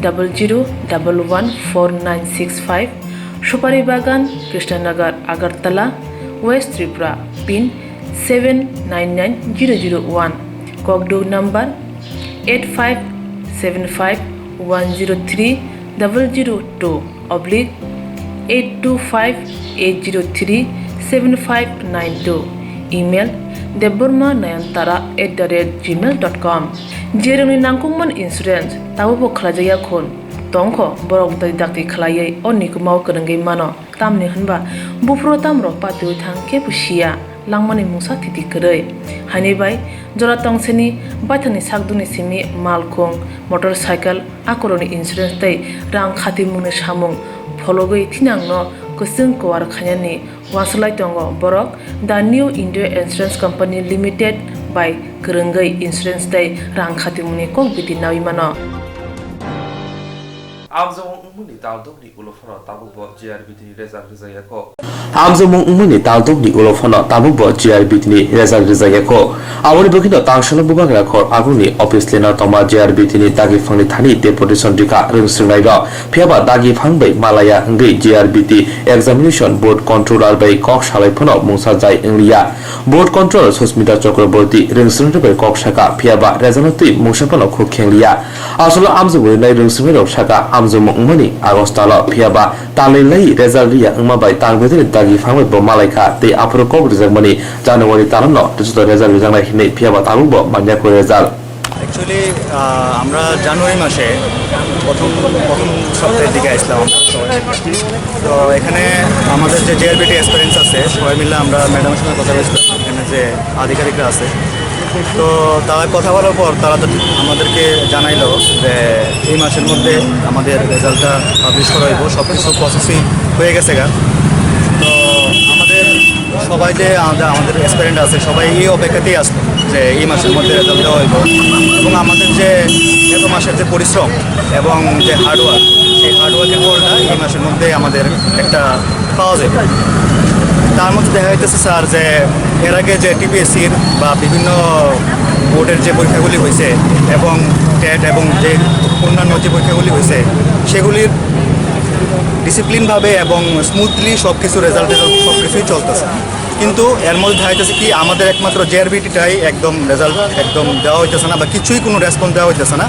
00114965 Supari Bagan Krishnanagar Agartala West Tripura pin 799001 Kokdo number 8575102825-825-803-7592 email debormanayantara@gmail.com jeroni nangkungman insurance tabo khlajaya khon tongkho borok dai dakti khlaiye onikumau kurungai mano tamni hanba bufro tamro patui thang ke pusia langmani musa thiti korei hani bai jora tongseni bathani sakduni simi malkhung motorcycle akoroni insurance tei rang khatimuni samung phologoi thinangno kusung kwar khanyani waslai tongo borok the New India Insurance Company Limited by kurungai insurance tei rang khatimuni kokbiti nawi mano
Abzong umuni daldong ni ulofara tabu bo JRBT rezak rezayako amjomung umani taldokni ulofano tabubo GRBT ni result rizayako awani bokino tangshalo bubagra khor aguni office lena toma GRBT ni dagi phangni thani deputation dika rungsringnai ro phiaba dagi phangbai malaya ngai GRBT examination board controller bai kok salai phono mungsa jai inglia board controller Susmita Chakraborty rungsringni bai kok saka phiaba result tui mungsa phono khu khenglia asolo amjomung nai rungsringni ro saka amjomung umani agostalo phiaba talai result ria ngma bai tangbedi dagi phangbai bo malaika te apro kok rizakmani January talamno digital result rizangnai hinai phiaba tabubo manya ko result
actually আমরা জানুয়ারি মাসে প্রথম সপ্তাহের দিকে আসলাম তো এখানে আমাদের যে GRBT experience আছে সবাই মিলে আমরা ম্যাডামের সঙ্গে কথা বলছিলাম এখানে যে আধিকারিকরা আছে তো তারা কথা বলার পর তারা তো আমাদেরকে জানাইলো যে এই মাসের মধ্যে আমাদের রেজাল্টটা পাবলিশ করা হইব সব কিছু প্রসেসিং হয়ে গেছে গা তো আমাদের সবাই যে আমাদের এক্সপিরিয়েন্স আছে সবাই এই অপেক্ষাতেই আসলো যে এই মাসের মধ্যে রেজাল্ট দেওয়া হইব এবং আমাদের যে এত মাসের যে পরিশ্রম এবং যে হার্ডওয়ার্ক সেই হার্ডওয়ার্কের ফলটা এই মাসের মধ্যে আমাদের একটা পাওয়া যাবে তার মধ্যে দেখা যাইতেছে স্যার যে এর আগে যে টিপিএসসির বা বিভিন্ন বোর্ডের যে পরীক্ষাগুলি হয়েছে এবং টেট এবং যে অন্যান্য যে পরীক্ষাগুলি হয়েছে সেগুলির ডিসিপ্লিনভাবে এবং স্মুথলি সব কিছু রেজাল্ট সব কিছুই চলতেছে কিন্তু এর মধ্যে দেখা যাইতেছে কি আমাদের একমাত্র জিআরবিটিটাই একদম রেজাল্ট একদম দেওয়া হইতেছে না বা কিছুই কোনো রেসপন্স দেওয়া হইতেছে না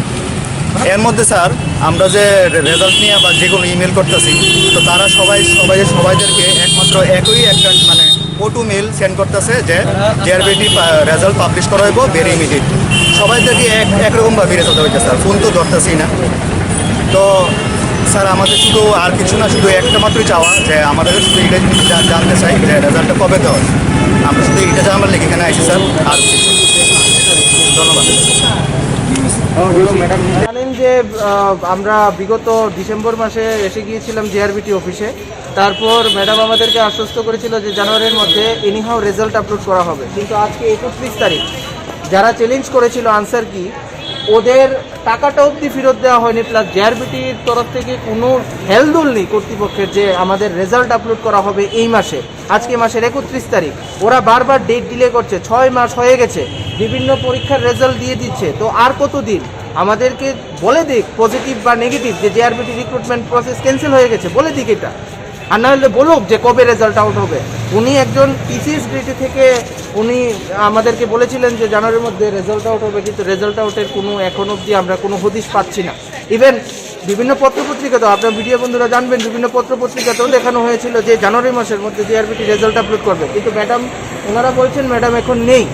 এর মধ্যে স্যার আমরা যে রেজাল্ট নিয়ে বা যে কোনো ইমেল করতেছি তো তারা সবাইদেরকে একমাত্র একই একটা মানে ওটু মেল সেন্ড করতেছে যে জিআরবিটি রেজাল্ট পাবলিশ করা হইব ভেরি ইমিডিয়েট সবাইদেরকে একরকমভাবে রেজাল্ট হইতেছে স্যার ফোন তো ধরতেছি না তো স্যার আমাদের শুধু আর কিছু না শুধু একটা মাত্রই চাওয়া যে আমাদের শুধু এটা জানতে চাই যে রেজাল্টটা কবে দেওয়া আমরা শুধু এটা জানার লেগে এখানে আসি স্যার আর কিছু ধন্যবাদ
জানেন যে আমরা বিগত ডিসেম্বর মাসে এসে গিয়েছিলাম জিআরবিটি অফিসে তারপর ম্যাডাম আমাদেরকে আশ্বস্ত করেছিল যে জানুয়ারির মধ্যে এনিহাও রেজাল্ট আপলোড করা হবে কিন্তু আজকে 31 তারিখ যারা চ্যালেঞ্জ করেছিল আনসার কি ওদের টাকাটা অবধি ফেরত দেওয়া হয়নি প্লাস জিআরবিটির তরফ থেকে কোনো হেলদোল নেই কর্তৃপক্ষের যে আমাদের রেজাল্ট আপলোড করা হবে এই মাসে আজকে মাসের 31 তারিখ ওরা বারবার ডেট ডিলে করছে 6 মাস হয়ে গেছে বিভিন্ন পরীক্ষার রেজাল্ট দিয়ে দিচ্ছে তো আর কতদিন আমাদেরকে বলে দিক পজিটিভ বা নেগেটিভ যে জিআরবিটি রিক্রুটমেন্ট প্রসেস ক্যান্সেল হয়ে গেছে বলে দিক এটা আর না হলে বলুক যে কবে রেজাল্ট আউট হবে উনি একজন পিসিএস ডিটি থেকে উনি আমাদেরকে বলেছিলেন যে জানুয়ারির মধ্যে রেজাল্ট আউট হবে কিন্তু রেজাল্ট আউটের কোনো এখন অবধি আমরা কোনো হদিশ পাচ্ছি না ইভেন বিভিন্ন পত্রপত্রিকাতেও আপনার ভিডিও বন্ধুরা জানবেন বিভিন্ন পত্রপত্রিকাতেও দেখানো হয়েছিল যে জানুয়ারি মাসের মধ্যে জিআরবিটি রেজাল্ট আপলোড করবে কিন্তু ম্যাডাম ওনারা বলছেন ম্যাডাম এখন নেই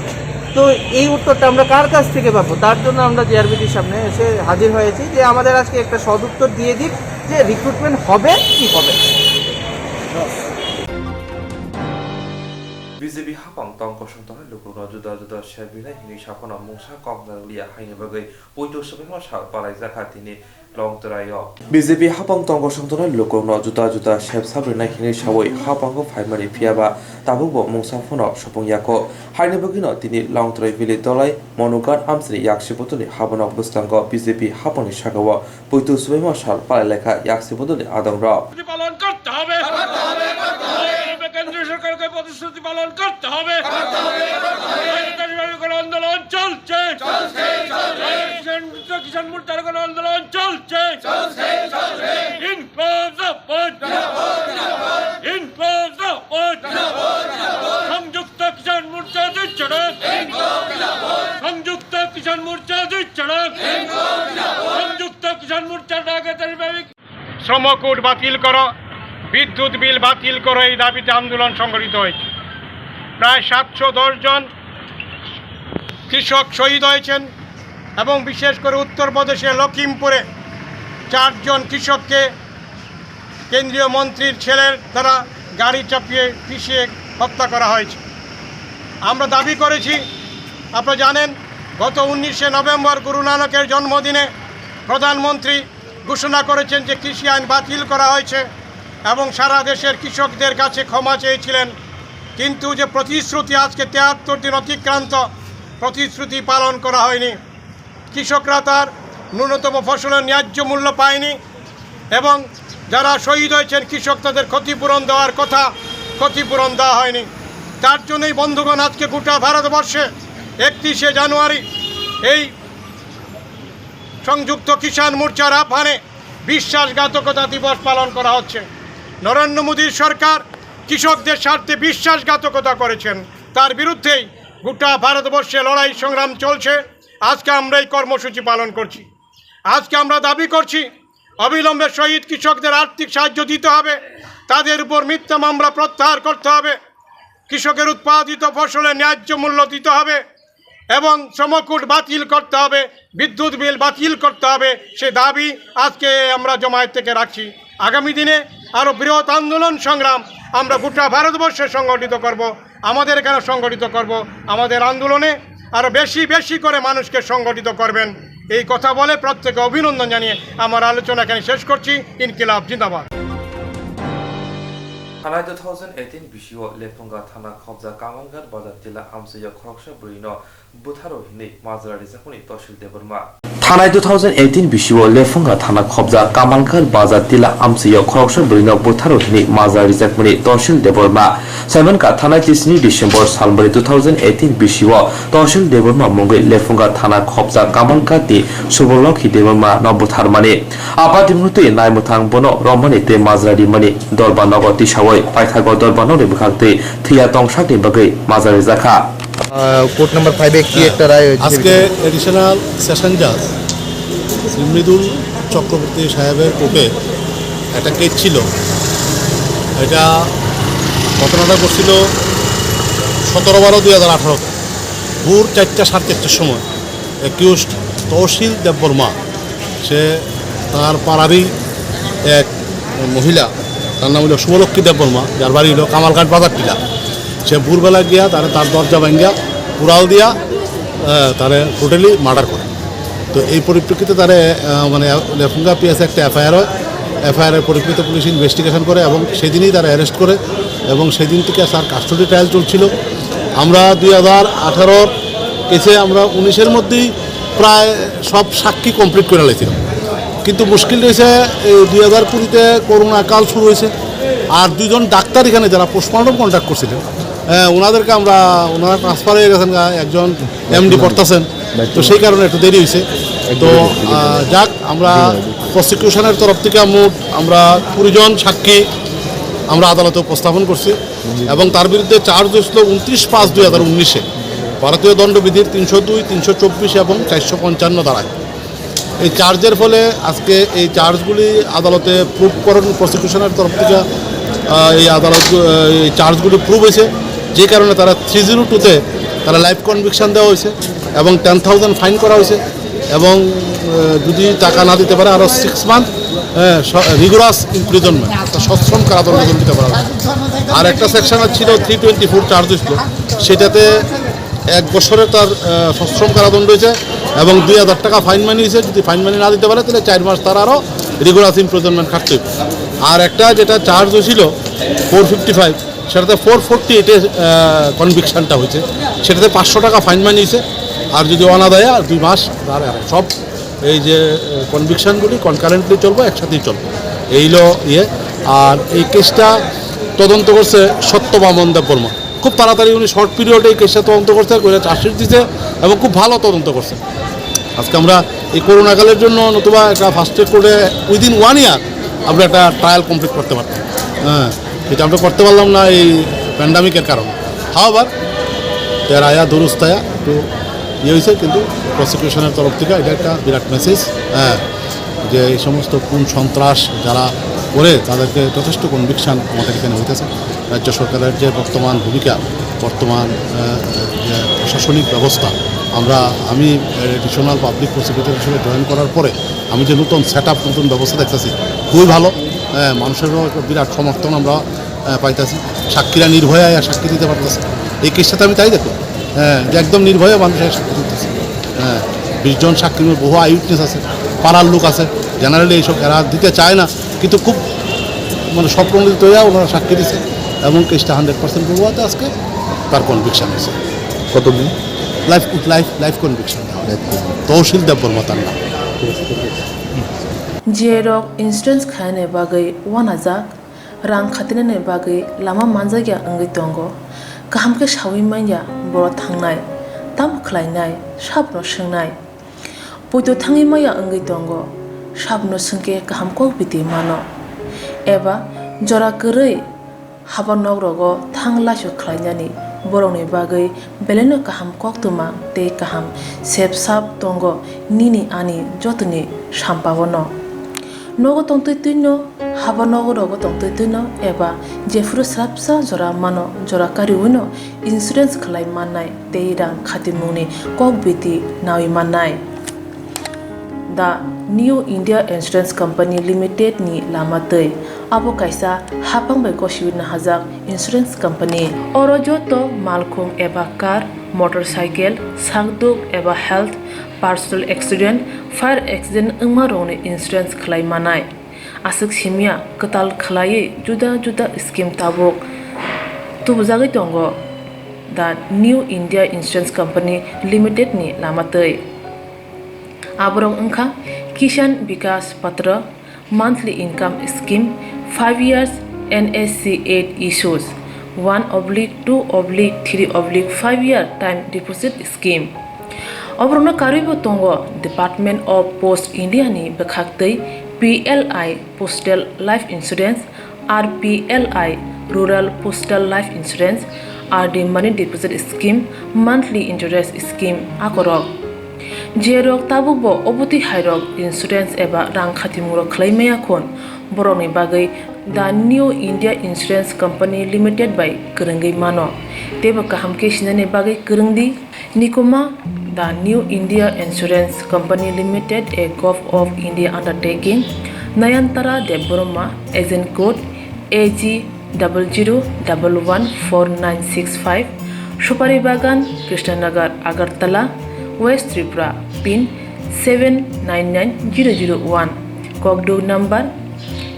তো এই উত্তরটা আমরা কার কাছ থেকে পাবো তার জন্য আমরা জিআরবিটির সামনে এসে হাজির হয়েছি যে আমাদের আজকে একটা সদুত্তর দিয়ে দিক যে রিক্রুটমেন্ট হবে কি হবে
BJP hapang tong kosong tong lukuro juda shabila hini shapona mungsa kong lia haini bagai poito sabai ma sha palai zakatini long terayo BJP hapang tong kosong tong lukuro juda shab sabrina hini shawai hapang ko primary phiaba tabubo mungsa phono shopong yako haini bagino tini long terai vili dolai monugar amsri yakshi botoni habona bustango BJP hapang ni shagawa poito sabai ma sha palai lekha yakshi botoni adong ro
পালন করতে হবে কেন্দ্রীয় সরকারকে প্রতিশ্রুতি পালন করতে হবে আন্দোলন চলছে কিষাণ মোর্চার আন্দোলন চলছে সংযুক্ত কিষাণ মোর্চা দিচ্ছে না সংযুক্ত কিষাণ মোর্চা দিচ্ছে না সংযুক্ত কিষাণ মোর্চার ডাকে শ্রম কোড বাতিল করো বিদ্যুৎ বিল বাতিল করো এই দাবিতে আন্দোলন সংগঠিত হয়েছে প্রায় 710 জন কৃষক শহীদ হয়েছেন এবং বিশেষ করে উত্তরপ্রদেশে লখিমপুরে 4 জন কৃষককে কেন্দ্রীয় মন্ত্রীর ছেলের দ্বারা গাড়ি চাপিয়ে পিষে হত্যা করা হয়েছে আমরা দাবি করেছি আপনারা জানেন গত 19শে নভেম্বর গুরু নানকের জন্মদিনে প্রধানমন্ত্রী ঘোষণা করেছেন যে কৃষি আইন বাতিল করা হয়েছে এবং সারা দেশের কৃষকদের কাছে ক্ষমা চেয়েছিলেন কিন্তু যে প্রতিশ্রুতি আজকে 73 দিন অতিক্রান্ত প্রতিশ্রুতি পালন করা হয়নি কৃষকরা তার ন্যূনতম ফসলের ন্যায্য মূল্য পায়নি এবং যারা শহীদ হয়েছেন কৃষক তাদের ক্ষতিপূরণ দেওয়ার কথা ক্ষতিপূরণ দেওয়া হয়নি। তার জন্যই বন্ধুগণ আজকে গোটা ভারতবর্ষে 31শে জানুয়ারি এই সংযুক্ত কিষাণ মোর্চার আহ্বানে বিশ্বাসঘাতকতা দিবস পালন করা হচ্ছে। নরেন্দ্র মোদীর সরকার কৃষকদের স্বার্থে বিশ্বাসঘাতকতা করেছেন, তার বিরুদ্ধেই গোটা ভারতবর্ষে লড়াই সংগ্রাম চলছে। আজকে আমরা এই কর্মসূচি পালন করছি। আজকে আমরা দাবি করছি অবিলম্বে শহীদ কৃষকদের আর্থিক সাহায্য দিতে হবে, তাদের উপর মিথ্যা মামলা প্রত্যাহার করতে হবে, কৃষকের উৎপাদিত ফসলের ন্যায্য মূল্য দিতে হবে এবং শ্রমকোড বাতিল করতে হবে, বিদ্যুৎ বিল বাতিল করতে হবে। সে দাবি আজকে আমরা জমায়েত থেকে রাখছি। আগামী দিনে আরও বৃহৎ আন্দোলন সংগ্রাম আমরা গোটা ভারতবর্ষে সংগঠিত করব, আমাদের এখানে সংগঠিত করব। আমাদের আন্দোলনে আরও বেশি বেশি করে মানুষকে সংগঠিত করবেন, এই কথা বলে প্রত্যেকে অভিনন্দন জানিয়ে আমার আলোচনা এখানে শেষ করছি। ইনকিলাব জিন্দাবাদ।
থানায় 2018 বিশিও লেফুঙ্গা থানা খবজা কামালগার বাজার জেলা আমসিয়া খরকসা বইন বুথারো হিনে মাজরারি জাকুনি তহসিল দেবরমা। থানায় 2018 বিশিও লেফুঙ্গা থানা খবজা কামালগার বাজার জেলা আমসিয়া খরকসা বইন বুথারো হিনে মাজরারি জাকুনি তহসিল দেবরমা। সাইমনকা থানায় 3 ডিসেম্বর সালবারি 2018 বিশিও তহসিল দেবরমা মঙ্গৈ লেফুঙ্গা থানা খবজা কামালগার দি সুবলখি দেবরমা নবথার মানে আপাতি মুহূর্তে নাইমথাং বন রমমানি তে মাজরারি মানে দরবা নগর তিসাওই পাইথাগ দরবা নরে বখাতে থিয়া তংসাকনি বাগৈ মাজরারি জাখা।
কোর্ট নাম্বার 5 কি একটা রায়
আজকে এডিশনাল সেশন জাজ মৃদুল চক্রবর্তী সাহেবের কোর্টে একটা কেস ছিল। এটা ঘটনাটা করছিল 17/12/2018 ভোর 4টা 4:30 সময় অ্যাকিউজড তহসিল দেববর্মা, সে তার পাড়ারই এক মহিলা, তার নাম হলো শুভলক্ষ্মী দেববর্মা, যার বাড়ি হলো কামালঘাট বাজার টিলা। সে ভোরবেলা গিয়া তার দরজা ভাঙ্গিয়া কুড়াল দিয়া তারে টোটালি মার্ডার করে। তো এই পরিপ্রেক্ষিতে তারে মানে লেফুঙ্গা পিএসে একটা এফআইআর হয়। এফআইআরের পরিপ্রেক্ষিতে পুলিশ ইনভেস্টিগেশন করে এবং সেদিনই তারা অ্যারেস্ট করে এবং সেদিন থেকে তার কাস্টডি ট্রায়াল চলছিল। আমরা 2018 কেসে আমরা 19-এর মধ্যেই প্রায় সব সাক্ষী কমপ্লিট করে লাইছিলাম, কিন্তু মুশকিল রয়েছে এই 2020-তে করোনা কাল শুরু হয়েছে। আর 2জন ডাক্তার এখানে যারা পোস্টমর্টম কন্ট্যাক্ট করছিলেন ওনাদেরকে ওনারা ট্রান্সফার হয়ে গেছেন, একজন এমডি পড়তেছেন, তো সেই কারণে একটু দেরি হয়েছে। তো যাক, আমরা প্রসিকিউশনের তরফ থেকে আমরা 20 জন সাক্ষী আমরা আদালতে উপস্থাপন করছি এবং তার বিরুদ্ধে চার্জ হয়েছিল 29/5/2019-এ ভারতীয় দণ্ডবিধির 302, 324 এবং 455 ধারায়। এই চার্জের ফলে আজকে এই চার্জগুলি আদালতে প্রুভ করেন প্রসিকিউশনের তরফ থেকে। এই এই চার্জগুলি প্রুভ হয়েছে, যে কারণে তারা 302-তে তারা লাইফ কনভিকশন দেওয়া হয়েছে এবং 10,000 ফাইন করা হয়েছে এবং যদি টাকা না দিতে পারে আরও 6 মান্থ রিগুরাস ইমপ্রিজনমেন্ট, সশ্রম কারাদণ্ড দিতে পারা হয়েছে। আর একটা সেকশন ছিল 324 চার্জ হয়েছিল, সেটাতে 1 বছরের তার সশ্রম কারাদণ্ড হয়েছে এবং 2,000 টাকা ফাইন মানি হয়েছে। যদি ফাইন মানি না দিতে পারে তাহলে 4 মাস তার আরও রিগুলাস ইমপ্রিজনমেন্ট খাটতে হবে। আর একটা যেটা চার্জ হয়েছিল 455, সেটাতে 448-এ কনভিকশনটা হয়েছে, সেটাতে 500 টাকা ফাইন মানি হয়েছে। আর যদি অনাদায়ে আর 2 মাস তার সব এই যে কনভিকশনগুলি কনকারেন্টলি চলবে, একসাথেই চলবে, এইলো ইয়ে। আর এই কেসটা তদন্ত করছে সত্যবামন দেববর্মা, খুব তাড়াতাড়ি উনি শর্ট পিরিয়ডে এই কেসটা তদন্ত করছে, চার্জশিট দিতে এবং খুব ভালো তদন্ত করছে। আজকে আমরা এই করোনাকালের জন্য নতুবা একটা ফার্স্ট ট্র্যাক কোর্টে উইদিন 1 ইয়ার আমরা একটা ট্রায়াল কমপ্লিট করতে পারতাম, এটা আমরা করতে পারলাম না এই প্যান্ডামিকের কারণে। হাওয়ার রায়া দুরুস্তায়া একটু ইয়ে হয়েছে, কিন্তু প্রসিকিউশনের তরফ থেকে এটা একটা বিরাট মেসেজ, যে এই সমস্ত খুন সন্ত্রাস যারা করে তাদেরকে যথেষ্ট কনভিকশন আমাদের এখানে হইতেছে। রাজ্য সরকারের যে বর্তমান ভূমিকা, বর্তমান যে প্রশাসনিক ব্যবস্থা, আমি এডিশনাল পাবলিক প্রসিকিউটর হিসেবে জয়েন করার পরে আমি যে নতুন সেট আপ, নতুন ব্যবস্থা দেখতেছি খুবই ভালো। মানুষেরও একটা বিরাট সমর্থন আমরা পাইতেছি, সাক্ষীরা নির্ভয়ে সাক্ষী দিতে পারতেছে। এই কেসটাতে আমি তাই দেখলাম, যে একদম নির্ভয়ে মানুষের সাক্ষী দিতেছে। 20 জন সাক্ষীর বহু আই উইটনেস আছে, পাড়ার লোক আছে, জেনারেলি এইসব এরা দিতে চায় না, কিন্তু খুব মানে স্বপ্রণোদিত হয়ে ওনারা সাক্ষী দিচ্ছে এবং কেসটা 100% প্রভাবতে আজকে তার কনভিকশন হয়েছে।
কতদিন?
লাইফ কনভিকশন, তহসিল দেববর্মা তার নাম।
জিয়েরক ইনস্ট্যান্স খায়নে বাগৈ ওয়ানাজাক rang khatinani bagui lama manjagya angui tongo kaham ke sawi manya boro thangnai tam khlainai sabno swngnai poito thangi maya angui tongo sabno sungke kaham ko biti mano eba jora korui haba nogrogo thangla su khlainani borokni bagui beleno kaham koktwma tei kaham sepsap tongo nini ani jotoni sampabono nogo tongtui tuino haba nogorogo tongtui tuino eba jefuru srapsa jora mano jora kariuno insurance khlai mannai tei rang khatimungni kokbiti nawi mannai The New India Insurance Company Limited ni lamatei abo kaisa hapang bai kosiwina hajak insurance company oro joto malkhung eba car motorcycle sakduk eba health personal accident fire accident ungma roni insurance khlai manai asuk simia katal khlai juda juda scheme tabuk tubjagoi tongo The New India Insurance Company Limited ni lamatei aborok ungkha Kisan Vikas Patra monthly income scheme 5 years NSC 8 issues 1/2/3/5 year time deposit scheme obrona karibo tongo Department of Post India ni bekhaktei PLI Postal Life Insurance RPLI Rural Postal Life Insurance RD Money Deposit Scheme monthly interest scheme akorok jerok tabukbo obuti hairok insurance eba rang khatimuro khlaimaya khon borokni bagui The New India Insurance Company Limited by kwrwngui mano tebo kaham ke sinani bagui kwrwngdi nikoma The New India Insurance Company Limited a Gov of India undertaking Nayantara Debborma agent code AG 00114965 Supari Bagan Krishnanagar Agartala West Tripura pin 799001 Kokdo number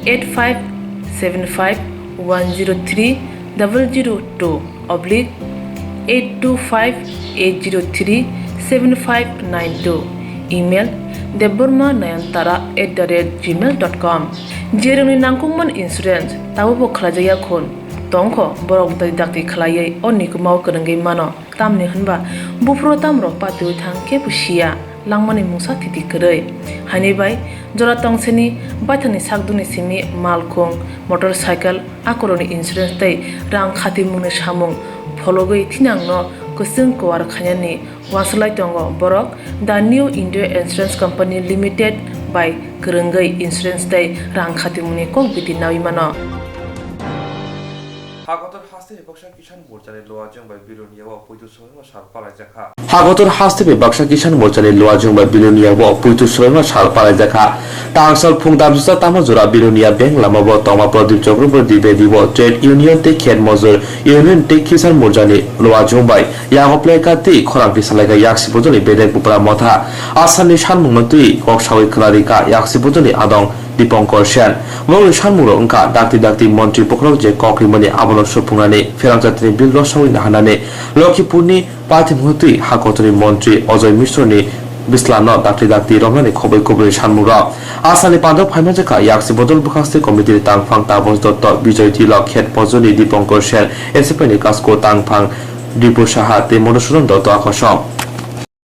8575102825-825-803-7592 email debbormanayantara@gmail.com jeroni nangkungman insurance tabobo khlajaya khon tongkho borok dakti khlaiye onikumau kwrwngui mano tamni hunba bufro tamro patui thang ke pusia langmani musa thiti krei hani bai jora tongseni bathani sakduni simi malkhung motorcycle akoroni insurance tei rang khatimungni samung phologoi thinangno kusung kwar khanyani waslai tongo borok The New India Insurance Company Limited by kwrwngui insurance tei rang khatimungni kokbiti nawi mano
Hagotor haste baksa kisan morchani loajong bai biloniyawa poitu soima sarpalai jakha Hagotor haste baksa kisan morchani loajong bai biloniyawa poitu soima sarpalai jakha tangsal phungdamsa tama jora bilonia bank lamabo toma pradip chakraborty bedibo trade union te khen mozur union te kisan morchani loajong bai yagoplai ka ti khorang bisalaiga yaksi bojoni bedek pupra motha asani sanmungmantui koksawi klarika yaksi bojoni adong Dipankar Sen Wong Shanmuro ungka dakti Montri Pokrok je Kokrimani abono supungani Swrangchati bil rosawi nahanani Lokhipurni Pathimhutui Hakotoni Montri Ojoy Misroni Bislano dakti romani khoboi Shanmuro Asani Pandop Haimajaka yaksi bodol bukhaste committee tangphang tabos dotto Bijoy Tilok Khet Pojoni Dipankar Sen Esepani Kasko tangphang Dipu Saha te Monosuran dotto akosam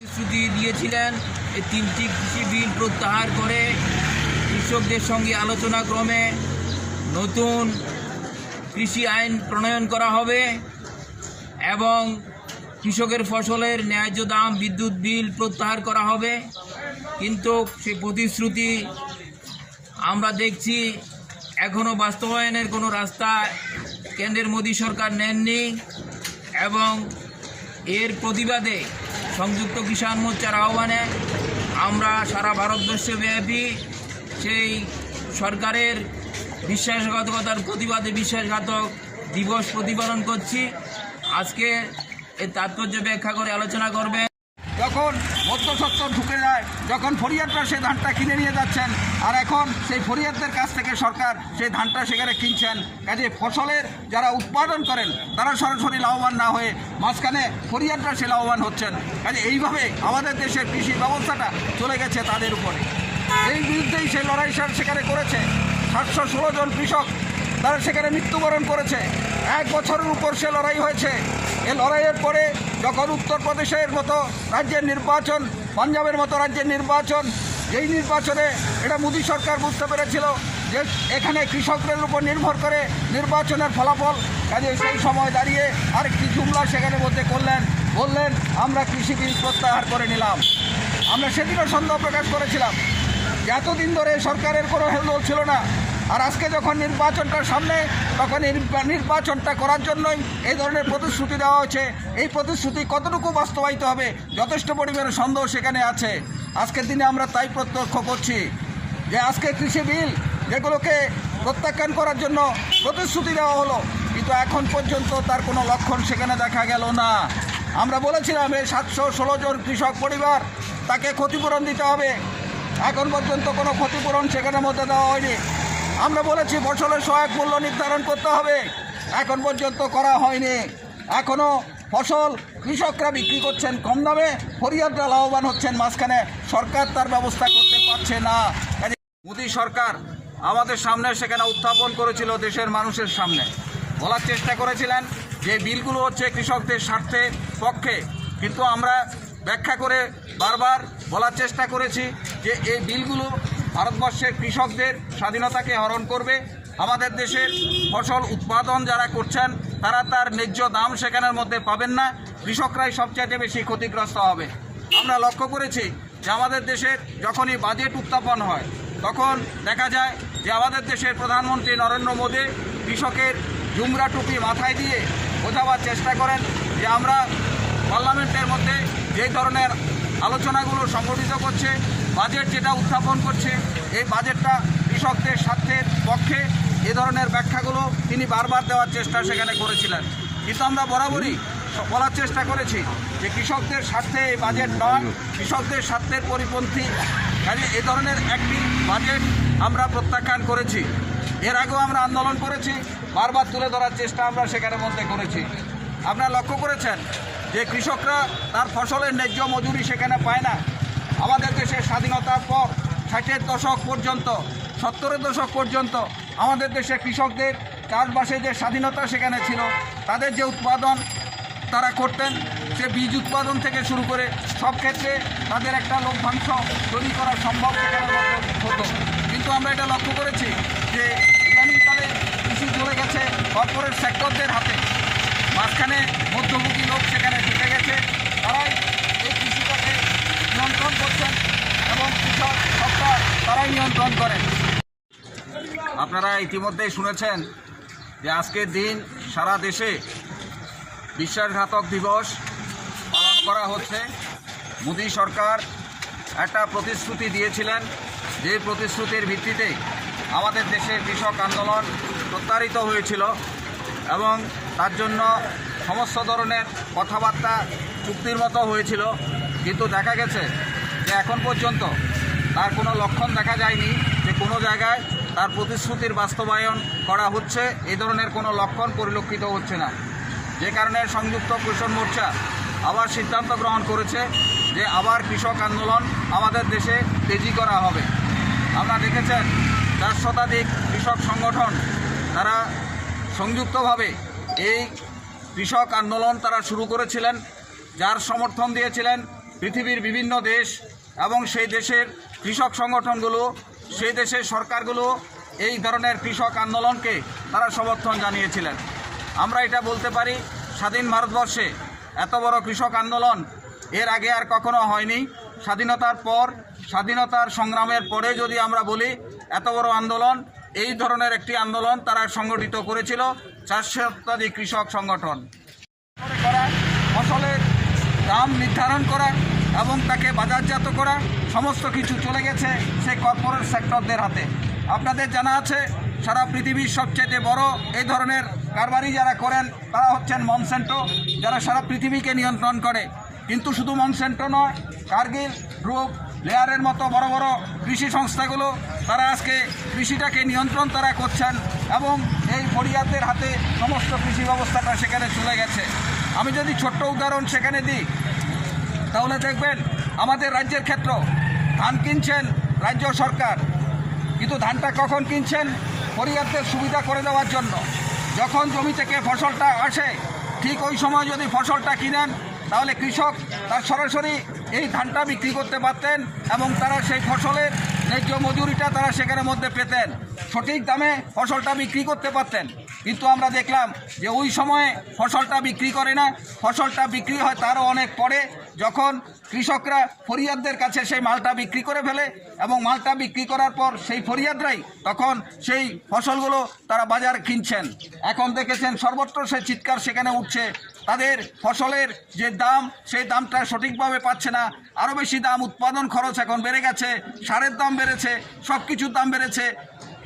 প্রতিশ্রুতি দিয়েছিলেন এই তিনটি কৃষি বিল প্রত্যাহার করে কৃষকদের সঙ্গে আলোচনা ক্রমে নতুন কৃষি আইন প্রণয়ন করা হবে এবং কৃষকের ফসলের ন্যায্য দাম বিদ্যুৎ বিল প্রত্যাহার করা হবে কিন্তু সেই প্রতিশ্রুতি আমরা দেখছি এখনো বাস্তবায়নের কোনো রাস্তা কেন্দ্রের মোদী সরকার নেননি এবং এর প্রতিবাদে সংযুক্ত কিষাণ মোর্চার আহ্বানে আমরা সারা ভারতবর্ষব্যাপী সেই সরকারের বিশ্বাসঘাতকতার প্রতিবাদে বিশ্বাসঘাতক দিবস প্রতিপালন করছি আজকে এর তাৎপর্য ব্যাখ্যা করে আলোচনা করবেন
যখন মধ্যস্বত্ব ঢুকে যায় যখন ফরিয়াদরা সেই ধানটা কিনে নিয়ে যাচ্ছেন আর এখন সেই ফরিয়াদদের কাছ থেকে সরকার সেই ধানটা সেখানে কিনছেন কাজে ফসলের যারা উৎপাদন করেন তারা সরাসরি লাভবান না হয়ে মাঝখানে ফরিয়াদরা সে লাভবান হচ্ছেন কাজে এইভাবে আমাদের দেশের কৃষি ব্যবস্থাটা চলে গেছে তাদের উপরে এই বিরুদ্ধেই সে লড়াই সেখানে করেছে 716 জন কৃষক তারা সেখানে মৃত্যুবরণ করেছে। 1 বছরের উপর সে লড়াই হয়েছে। এই লড়াইয়ের পরে যখন উত্তরপ্রদেশের মতো রাজ্যের নির্বাচন, পাঞ্জাবের মতো রাজ্যের নির্বাচন, যেই নির্বাচনে এটা মোদী সরকার বুঝতে পেরেছিল যে এখানে কৃষকদের উপর নির্ভর করে নির্বাচনের ফলাফল, কাজে সেই সময় দাঁড়িয়ে আরেকটি জুমলা সেখানে মধ্যে করলেন, বললেন আমরা কৃষি বিল প্রত্যাহার করে নিলাম। আমরা সেদিনও সন্দেহ প্রকাশ করেছিলাম যে এতদিন ধরে সরকারের কোনো হেলদোল ছিল না, আর আজকে যখন নির্বাচনটার সামনে, তখন এই নির্বাচনটা করার জন্যই এই ধরনের প্রতিশ্রুতি দেওয়া হয়েছে। এই প্রতিশ্রুতি কতটুকু বাস্তবায়িত হবে যথেষ্ট পরিমাণে সন্দেহ সেখানে আছে। আজকের দিনে আমরা তাই প্রত্যক্ষ করছি যে আজকে কৃষি বিল যেগুলোকে প্রত্যাখ্যান করার জন্য প্রতিশ্রুতি দেওয়া হলো, কিন্তু এখন পর্যন্ত তার কোনো লক্ষণ সেখানে দেখা গেল না। আমরা বলেছিলাম এই 716 জন কৃষক পরিবার তাকে ক্ষতিপূরণ দিতে হবে, এখন পর্যন্ত কোনো ক্ষতিপূরণ সেখানের মধ্যে দেওয়া হয়নি। আমরা বলেছি ফসলের সহায়ক মূল্য নির্ধারণ করতে হবে, এখন পর্যন্ত করা হয়নি। এখনও ফসল কৃষকরা বিক্রি করছেন কম দামে, ফরিয়াদরা লাভবান হচ্ছেন মাঝখানে, সরকার তার ব্যবস্থা করতে পারছে না। মোদী সরকার আমাদের সামনে সেখানে উত্থাপন করেছিল, দেশের মানুষের সামনে বলার চেষ্টা করেছিলেন যে বিলগুলো হচ্ছে কৃষকদের স্বার্থের পক্ষে, কিন্তু আমরা ব্যাখ্যা করে বারবার বলার চেষ্টা করেছি যে এই বিলগুলো ভারতবর্ষের কৃষকদের স্বাধীনতাকে হরণ করবে। আমাদের দেশের ফসল উৎপাদন যারা করছেন তারা তার ন্যায্য দাম সেখানের মধ্যে পাবেন না, কৃষকরাই সবচাইতে বেশি ক্ষতিগ্রস্ত হবে। আমরা লক্ষ্য করেছি যে আমাদের দেশের যখনই বাজেট উত্থাপন হয় তখন দেখা যায় যে আমাদের দেশের প্রধানমন্ত্রী নরেন্দ্র মোদী কৃষকের জুমরা টুপি মাথায় দিয়ে বোঝাবার চেষ্টা করেন যে আমরা পার্লামেন্টের মধ্যে যেই ধরনের আলোচনাগুলো সংগঠিত করছে, বাজেট যেটা উত্থাপন করছে, এই বাজেটটা কৃষকদের স্বার্থের পক্ষে, এ ধরনের ব্যাখ্যাগুলো তিনি বারবার দেওয়ার চেষ্টা সেখানে করেছিলেন। কিন্তু আমরা বরাবরই বলার চেষ্টা করেছি যে কৃষকদের স্বার্থে এই বাজেট নয়, কৃষকদের স্বার্থের পরিপন্থী, কাজে এ ধরনের একটি বাজেট আমরা প্রত্যাখ্যান করেছি। এর আগেও আমরা আন্দোলন করেছি, বারবার তুলে ধরার চেষ্টা আমরা সেখানের মধ্যে করেছি। আপনারা লক্ষ্য করেছেন যে কৃষকরা তার ফসলের ন্যায্য মজুরি সেখানে পায় না। আমাদের দেশের স্বাধীনতার পর 60-এর দশক পর্যন্ত, 70-এর দশক পর্যন্ত আমাদের দেশে কৃষকদের চাষবাসে যে স্বাধীনতা সেখানে ছিল, তাদের যে উৎপাদন তারা করতেন, সে বীজ উৎপাদন থেকে শুরু করে সব ক্ষেত্রে তাদের একটা লভ্যাংশ তৈরি করা সম্ভব সেখানের মধ্যে হতো। কিন্তু আমরা এটা লক্ষ্য করেছি যে ইদানিংকালে কৃষি চলে গেছে কর্পোরেট সেক্টরদের হাতে, মাঝখানে মধ্যভোগী লোক সেখানে ঢুকে গেছে, তারাই এই কৃষিটাকে নিয়ন্ত্রণ করছেন এবং কৃষক সরকার তারাই নিয়ন্ত্রণ করেন। আপনারা ইতিমধ্যেই শুনেছেন যে আজকের দিন সারা দেশে বিশ্বাসঘাতক দিবস পালন করা হচ্ছে। মোদী সরকার একটা প্রতিশ্রুতি দিয়েছিলেন, যে প্রতিশ্রুতির ভিত্তিতে আমাদের দেশে কৃষক আন্দোলন প্রত্যাহৃত হয়েছিল এবং তার জন্য সমস্ত ধরনের কথাবার্তা চুক্তির মতো হয়েছিল, কিন্তু দেখা গেছে যে এখন পর্যন্ত তার কোনো লক্ষণ দেখা যায়নি যে কোনো জায়গায় তার প্রতিশ্রুতির বাস্তবায়ন করা হচ্ছে, এই ধরনের কোনো লক্ষণ পরিলক্ষিত হচ্ছে না। যে কারণে সংযুক্ত কৃষক মোর্চা আবার সিদ্ধান্ত গ্রহণ করেছে যে আবার কৃষক আন্দোলন আমাদের দেশে তেজি করা হবে। আপনারা দেখেছেন 4 শতাধিক কৃষক সংগঠন তারা সংযুক্তভাবে এই কৃষক আন্দোলন তারা শুরু করেছিলেন, যার সমর্থন দিয়েছিলেন পৃথিবীর বিভিন্ন দেশ এবং সেই দেশের কৃষক সংগঠনগুলো, সেই দেশের সরকারগুলো এই ধরনের কৃষক আন্দোলনকে তারা সমর্থন জানিয়েছিলেন। আমরা এটা বলতে পারি স্বাধীন ভারতবর্ষে এত বড় কৃষক আন্দোলন এর আগে আর কখনো হয়নি। স্বাধীনতার পর, স্বাধীনতার সংগ্রামের পরে যদি আমরা বলি এত বড় আন্দোলন, এই ধরনের একটি আন্দোলন তারা সংগঠিত করেছিল 4 শতাধিক কৃষক সংগঠন। ফসলের দাম নির্ধারণ করা এবং তাকে বাজারজাত করা সমস্ত কিছু চলে গেছে সেই কর্পোরেট সেক্টরদের হাতে। আপনাদের জানা আছে সারা পৃথিবীর সবচেয়ে বড় এই ধরনের কারবারি যারা করেন তারা হচ্ছেন মনসেন্টো, যারা সারা পৃথিবীকে নিয়ন্ত্রণ করে। কিন্তু শুধু মনসেন্টো নয়, কার্গিল, গ্রুপ, লেয়ারের মতো বড় বড় কৃষি সংস্থাগুলো তারা আজকে কৃষিটাকে নিয়ন্ত্রণ তারা করছেন এবং এই ফরিয়াদদের হাতে সমস্ত কৃষি ব্যবস্থাটা সেখানে চলে গেছে। আমি যদি ছোট্ট উদাহরণ সেখানে দিই তাহলে দেখবেন আমাদের রাজ্যের ক্ষেত্র ধান কিনছেন রাজ্য সরকার, কিন্তু ধানটা কখন কিনছেন? ফরিয়াদদের সুবিধা করে দেওয়ার জন্য যখন জমি থেকে ফসলটা আসে ঠিক ওই সময় যদি ফসলটা কিনেন তাহলে কৃষক তার সরাসরি এই ধানটা বিক্রি করতে পারতেন এবং তারা সেই ফসলের ন্যায্য মজুরিটা তারা সেখানের মধ্যে পেতেন, সঠিক দামে ফসলটা বিক্রি করতে পারতেন। কিন্তু আমরা দেখলাম যে ওই সময়ে ফসলটা বিক্রি করে না, ফসলটা বিক্রি হয় তারও অনেক পরে, যখন কৃষকরা ফরিয়াদদের কাছে সেই মালটা বিক্রি করে ফেলে এবং মালটা বিক্রি করার পর সেই ফরিয়াদরাই তখন সেই ফসলগুলো তারা বাজারে কিনছেন। এখন দেখেছেন সর্বত্র সেই চিৎকার সেখানে উঠছে, তাদের ফসলের যে দাম সেই দামটা সঠিকভাবে পাচ্ছে না, আরও বেশি দাম, উৎপাদন খরচ এখন বেড়ে গেছে, সারের দাম বেড়েছে, সব কিছুর দাম বেড়েছে,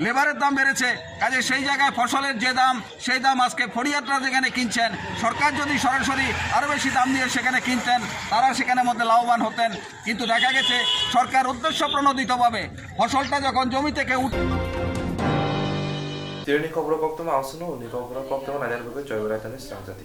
লেবারের দাম বেড়েছে। কাজে সেই জায়গায় ফসলের যে দাম সেই দাম আজকে ফরিয়াদরা যেখানে কিনছেন, সরকার যদি সরাসরি আরও বেশি দাম দিয়ে সেখানে কিনতেন তারা সেখানে মধ্যে লাভবান হতেন। কিন্তু দেখা গেছে সরকার উদ্দেশ্য প্রণোদিতভাবে ফসলটা যখন জমি থেকে
Koktwma Koktwma Asunu, Koktwma Nadir Swrangchati.